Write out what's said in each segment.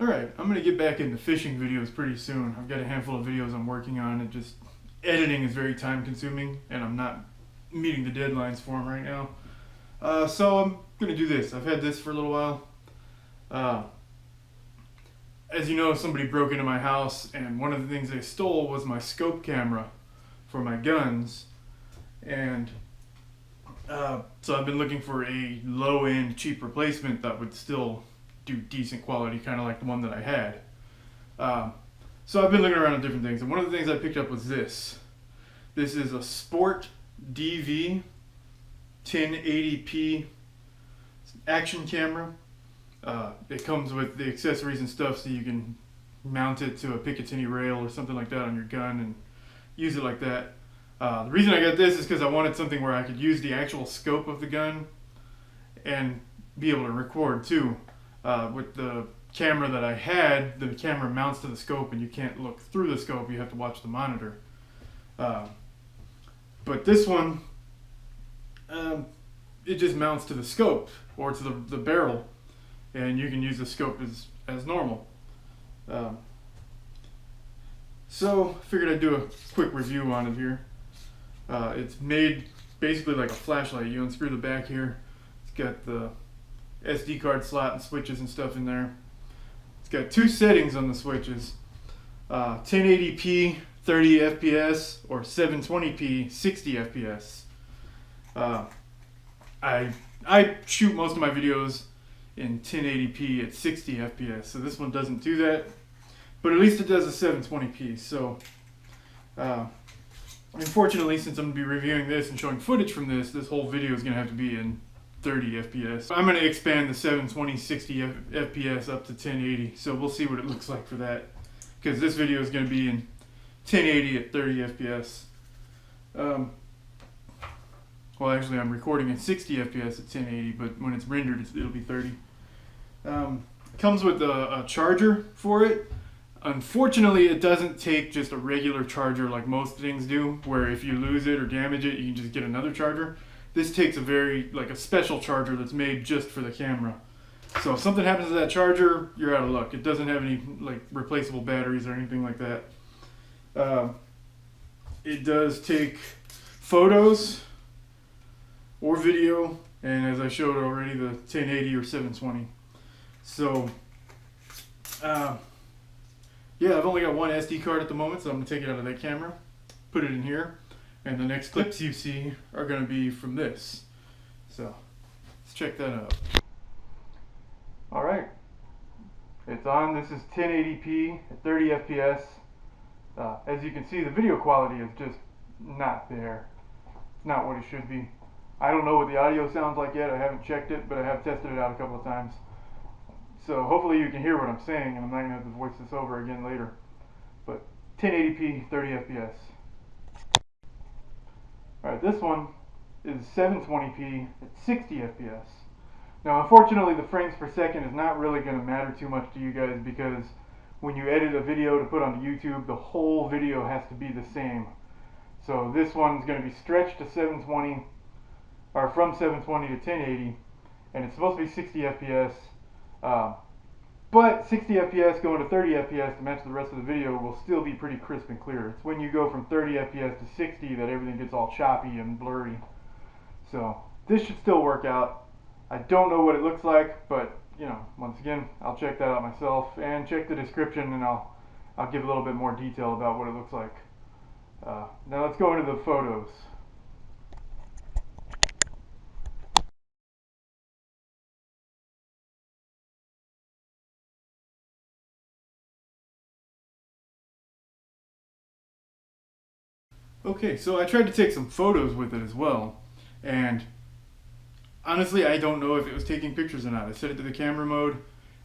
Alright, I'm going to get back into fishing videos pretty soon. I've got a handful of videos I'm working on, and just editing is very time consuming and I'm not meeting the deadlines for them right now. So I'm going to do this. I've had this for a little while. As you know, somebody broke into my house and one of the things they stole was my scope camera for my guns. And so I've been looking for a low-end, cheap replacement that would still do decent quality, kind of like the one that I had. So I've been looking around at different things, and one of the things I picked up was this. This is a Sport DV 1080p action camera. It comes with the accessories and stuff, so you can mount it to a Picatinny rail or something like that on your gun and use it like that. The reason I got this is because I wanted something where I could use the actual scope of the gun and be able to record too. With the camera that I had, the camera mounts to the scope and you can't look through the scope, you have to watch the monitor. But this one, it just mounts to the scope or to the barrel, and you can use the scope as normal. So I figured I'd do a quick review on it here. It's made basically like a flashlight. You unscrew the back here. It's got the SD card slot and switches and stuff in there. It's got two settings on the switches. 1080p 30 FPS or 720p 60 FPS. I shoot most of my videos in 1080p at 60 FPS, so this one doesn't do that, but at least it does a 720p. So unfortunately, since I'm going to be reviewing this and showing footage from this whole video is going to have to be in 30 FPS. I'm going to expand the 720 60 FPS up to 1080, so we'll see what it looks like for that, because this video is going to be in 1080 at 30 FPS. Well, actually I'm recording at 60 FPS at 1080, but when it's rendered it'll be 30. Comes with a charger for it. Unfortunately, it doesn't take just a regular charger like most things do, where if you lose it or damage it, you can just get another charger. This takes a special charger that's made just for the camera. So if something happens to that charger, you're out of luck. It doesn't have any replaceable batteries or anything like that. It does take photos or video, and as I showed already, the 1080 or 720. So yeah, I've only got one SD card at the moment, so I'm going to take it out of that camera, put it in here, and the next clips you see are going to be from this. So let's check that out. Alright, it's on. This is 1080p at 30 FPS. As you can see, the video quality is just not there. It's not what it should be. I don't know what the audio sounds like yet. I haven't checked it, but I have tested it out a couple of times. So hopefully you can hear what I'm saying, and I'm not going to have to voice this over again later. But 1080p, 30 FPS. Alright, this one is 720p at 60 FPS. Now unfortunately the frames per second is not really going to matter too much to you guys, because when you edit a video to put onto YouTube, the whole video has to be the same. So this one's going to be stretched to 720, or from 720 to 1080, and it's supposed to be 60 FPS. But 60 FPS going to 30 FPS to match the rest of the video will still be pretty crisp and clear. It's when you go from 30 FPS to 60 that everything gets all choppy and blurry. So this should still work out. I don't know what it looks like, but you know, once again, I'll check that out myself and check the description, and I'll give a little bit more detail about what it looks like. Now let's go into the photos. Okay, so I tried to take some photos with it as well, and honestly I don't know if it was taking pictures or not. I set it to the camera mode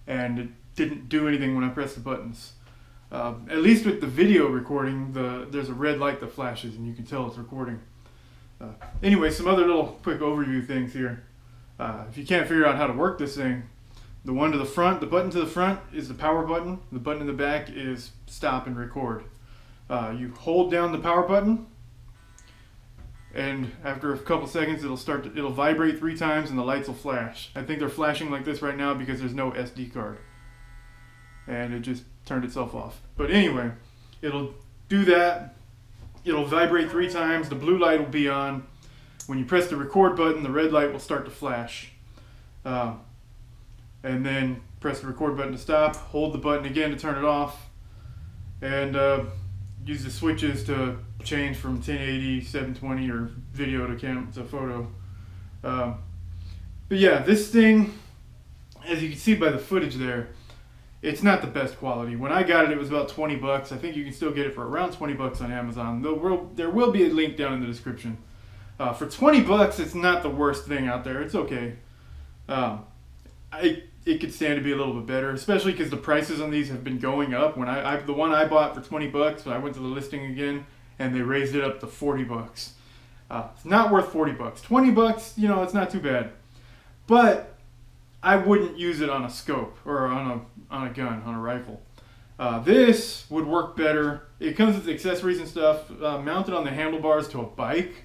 and it didn't do anything when I pressed the buttons. At least with the video recording, there's a red light that flashes and you can tell it's recording. Anyway, some other little quick overview things here. If you can't figure out how to work this thing, the one to the front, the button to the front is the power button. The button in the back is stop and record. You hold down the power button, and after a couple seconds it'll vibrate 3 times and the lights will flash. I think they're flashing like this right now because there's no SD card. and it just turned itself off. But anyway, it'll do that. It'll vibrate 3 times. The blue light will be on. When you press the record button, the red light will start to flash. And then press the record button to stop. Hold the button again to turn it off. And use the switches to change from 1080, 720, or video to photo. But yeah, this thing, as you can see by the footage there, it's not the best quality. When I got it, it was about 20 bucks. I think you can still get it for around 20 bucks on Amazon. There will be a link down in the description. For 20 bucks, it's not the worst thing out there. It's okay. It could stand to be a little bit better, especially because the prices on these have been going up. When the one I bought for 20 bucks, I went to the listing again, and they raised it up to 40 bucks. It's not worth 40 bucks. 20 bucks, you know, it's not too bad. But I wouldn't use it on a scope or on a gun, on a rifle. This would work better. It comes with accessories and stuff mounted on the handlebars to a bike,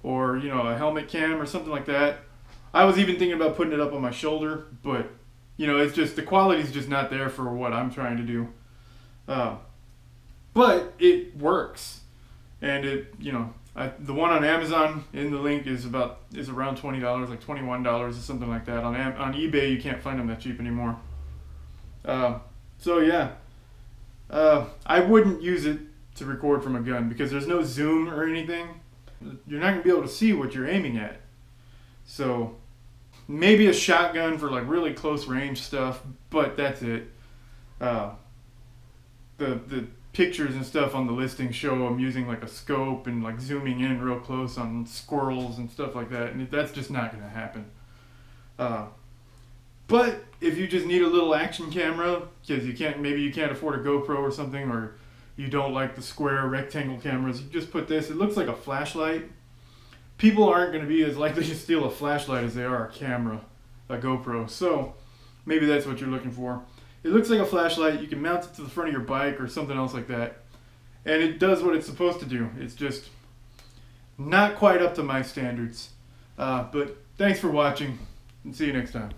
or you know, a helmet cam or something like that. I was even thinking about putting it up on my shoulder, but you know, it's just the quality's just not there for what I'm trying to do. But it works, and it, you know, the one on Amazon in the link is around $20, like $21 or something like that. On eBay, you can't find them that cheap anymore. So yeah, I wouldn't use it to record from a gun because there's no zoom or anything. You're not gonna be able to see what you're aiming at. So maybe a shotgun for like really close range stuff, but that's it. The pictures and stuff on the listing show I'm using like a scope and like zooming in real close on squirrels and stuff like that, and that's just not going to happen. But if you just need a little action camera because maybe you can't afford a GoPro or something, or you don't like the square rectangle cameras, you just put this. It looks like a flashlight. People aren't going to be as likely to steal a flashlight as they are a camera, a GoPro. So maybe that's what you're looking for. It looks like a flashlight. You can mount it to the front of your bike or something else like that. And it does what it's supposed to do. It's just not quite up to my standards. But thanks for watching, and see you next time.